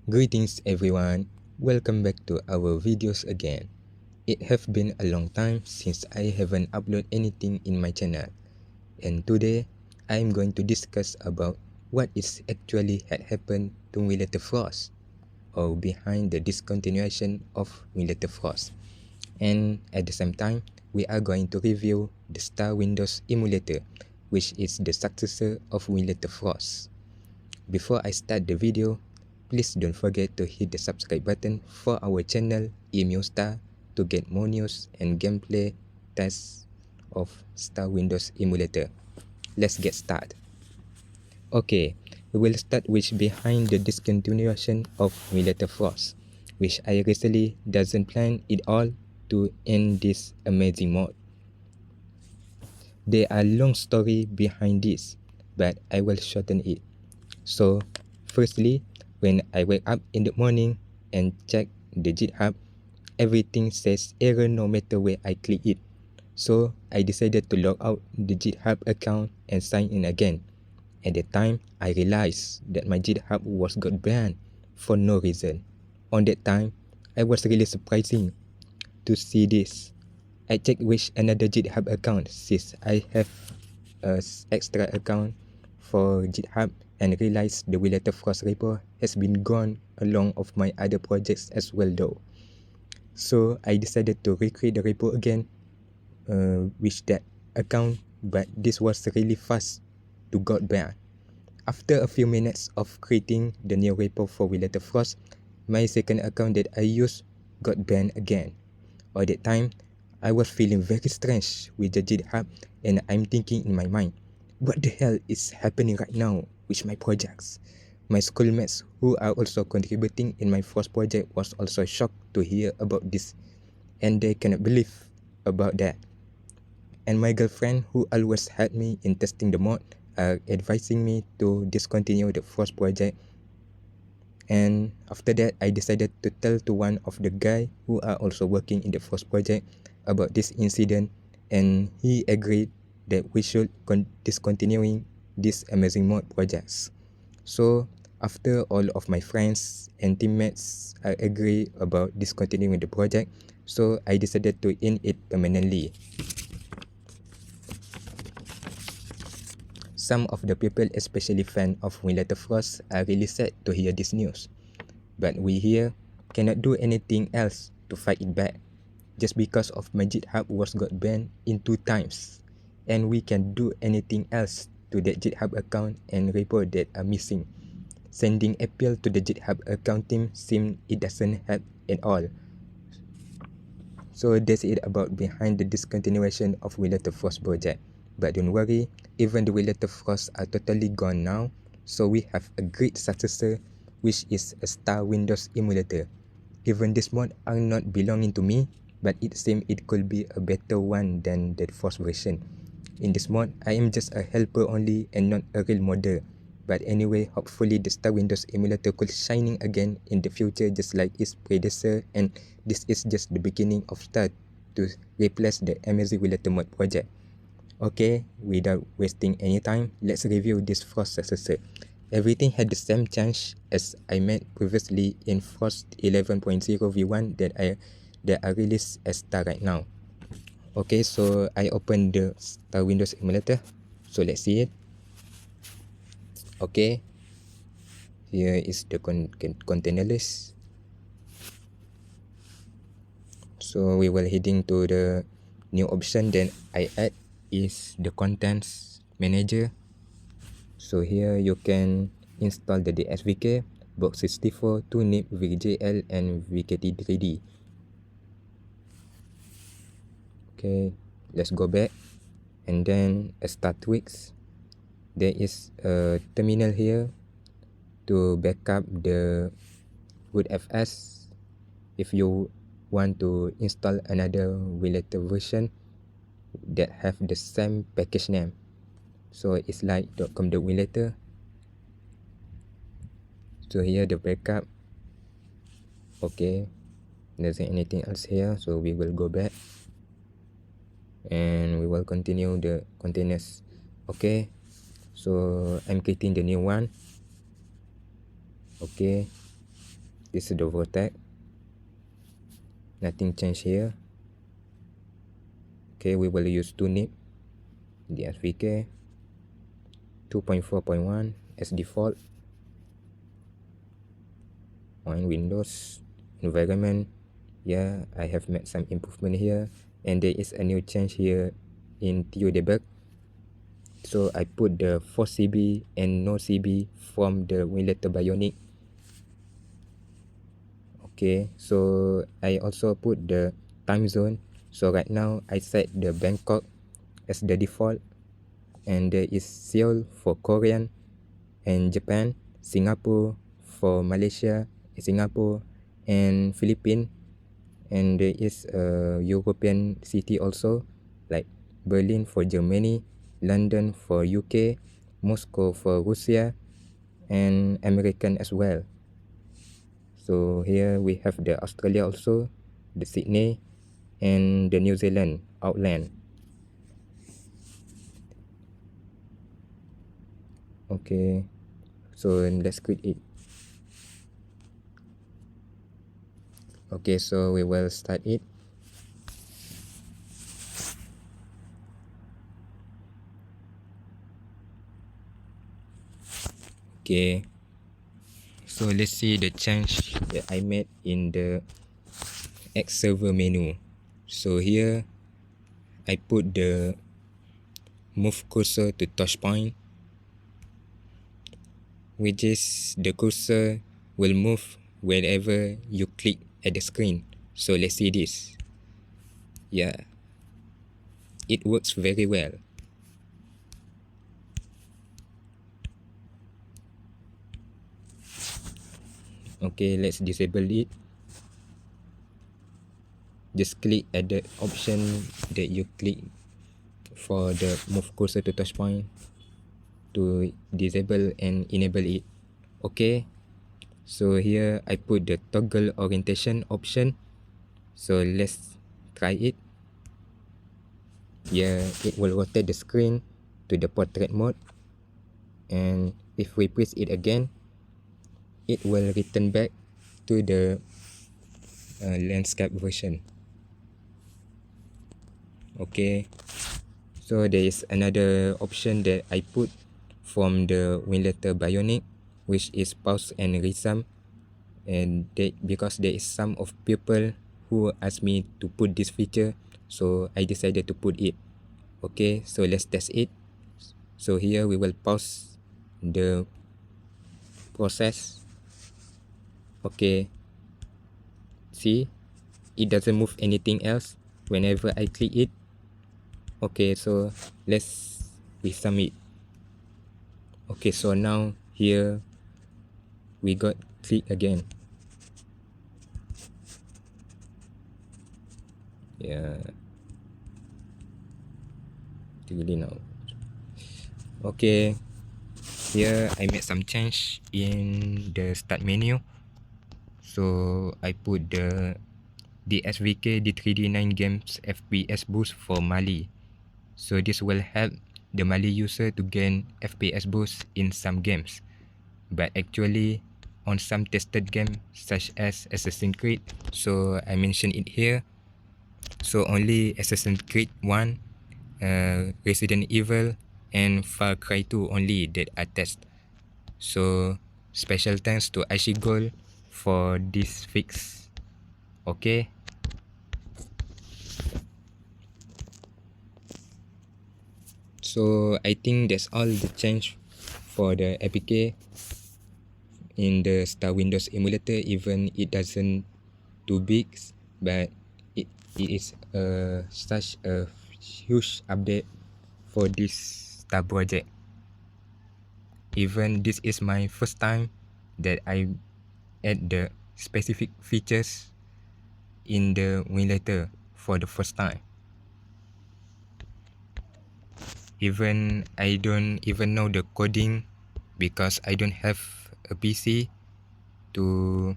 Greetings everyone, welcome back to our videos again. It have been a long time since I haven't uploaded anything in my channel, and today I am going to discuss about what is actually had happened to Winlator Frost, or behind the discontinuation of Winlator Frost. And at the same time, we are going to review the Srar Windows Emulator, which is the successor of Winlator Frost. Before I start the video, please don't forget to hit the subscribe button for our channel EmuStar to get more news and gameplay tests of Srar Windows Emulator. Let's get started. Okay, we will start with behind the discontinuation of Winlator Frost, which I recently doesn't plan it all to end this amazing mod. There are long story behind this, but I will shorten it. So, firstly, when I wake up in the morning and check the GitHub, everything says error no matter where I click it. So, I decided to log out the GitHub account and sign in again. At the time, I realized that my GitHub was got banned for no reason. On that time, I was really surprising to see this. I checked with another GitHub account since I have an extra account for GitHub and realized the Winlator Frost repo has been gone along of my other projects as well though. So I decided to recreate the repo again with that account, but this was really fast to got banned. After a few minutes of creating the new repo for Winlator Frost, my second account that I used got banned again. At that time, I was feeling very strange with the GitHub, and I'm thinking in my mind, what the hell is happening right now with my projects? My schoolmates who are also contributing in my first project was also shocked to hear about this, and they cannot believe about that. And my girlfriend, who always helped me in testing the mod, are advising me to discontinue the first project. And after that, I decided to tell to one of the guy who are also working in the first project about this incident, and he agreed that we should discontinuing this amazing mod projects. So after all of my friends and teammates agree about discontinuing the project, so I decided to end it permanently. Some of the people, especially fans of Winlator Frost, are really sad to hear this news. But we here cannot do anything else to fight it back, just because of my GitHub was got banned in 2 times, and we can do anything else to that GitHub account and repo that are missing. Sending appeal to the GitHub account team seems it doesn't help at all. So that's it about behind the discontinuation of Winlator Frost project. But don't worry, even the Winlator Frost are totally gone now, so we have a great successor, which is a Srar Windows Emulator. Even this mod are not belonging to me, but it seems it could be a better one than the first version. In this mod, I am just a helper only and not a real modder. But anyway, hopefully the Srar Windows Emulator could shining again in the future just like its predecessor, and this is just the beginning of start to replace the amazing Winlator mod project. Okay, without wasting any time, let's review this Frost successor. Everything had the same change as I made previously in Frost 11.0 v1 that are released as Star right now. Okay, so I opened the Srar Windows Emulator, so let's see it. Okay, here is the container list. So we will heading to the new option that I add is the contents manager. So here you can install the DSVK, box64, 2nib, VJL and VKT3D. Okay, let's go back, and then start tweaks. There is a terminal here to backup the rootfs if you want to install another Winlator version that have the same package name. So it's like .com.winlator. So here the backup. Okay, there's anything else here, so we will go back and we will continue the containers. Okay, so I'm creating the new one. Okay, This is the vortex. Nothing changed here. Okay, we will use 2nib, the SVK 2.4.1 as default. On Windows environment, yeah, I have made some improvement here, and there is a new change here in TU debug. So I put the 4CB and no CB from the Winlator Bionic. Okay, so I also put the time zone. So right now I set the Bangkok as the default, and there is Seoul for Korean, and Japan, Singapore for Malaysia, Singapore, and Philippines. And there is a European city also, like Berlin for Germany, London for UK, Moscow for Russia, and American as well. So here we have the Australia also, the Sydney, and the New Zealand outland. Okay, so let's quit it. Okay, so we will start it. Okay, so let's see the change that I made in the X server menu. So here I put the move cursor to touch point, which is the cursor will move whenever you click at the screen. So let's see this. Yeah, it works very well. Okay, let's disable it. Just click at the option that you click for the move cursor to touch point to disable and enable it. Okay, so here I put the toggle orientation option. So let's try it. Yeah, it will rotate the screen to the portrait mode, and if we press it again, it will return back to the landscape version. Okay, so there is another option that I put from the Winlator Bionic, which is pause and resum, and that because there is some of people who asked me to put this feature, so I decided to put it. Okay, so let's test it. So here we will pause the process. Okay, see, it doesn't move anything else whenever I click it. Okay, so let's resum it. Okay, so now here we got click again. Yeah, really now. Okay, here I made some change in the start menu. So I put the SVK D3D9 games FPS boost for Mali. So this will help the Mali user to gain FPS boost in some games. But actually on some tested games such as Assassin's Creed, so I mentioned it here. So only Assassin's Creed 1, Resident Evil, and Far Cry 2 only that are tested. So special thanks to Ashigol for this fix. Okay. So I think that's all the change for the APK in the Srar Windows Emulator. Even it doesn't too big, but it is such a huge update for this Star project. Even this is my first time that I add the specific features in the Winlator for the first time. Even I don't even know the coding because I don't have a PC to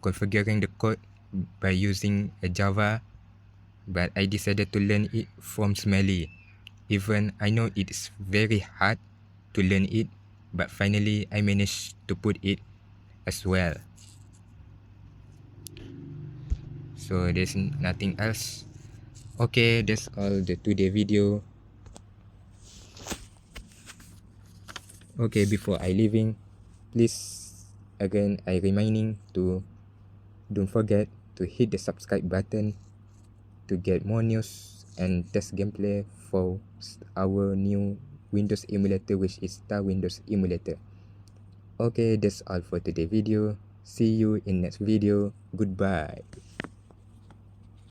configuring the code by using a Java, but I decided to learn it from Smelly. Even I know it's very hard to learn it, but finally I managed to put it as well. So there's nothing else. Okay, that's all the today video. Okay, before I leaving, please again I reminding to don't forget to hit the subscribe button to get more news and test gameplay for our new Windows emulator, which is Srar Windows Emulator. Okay, that's all for today's video. See you in next video. Goodbye.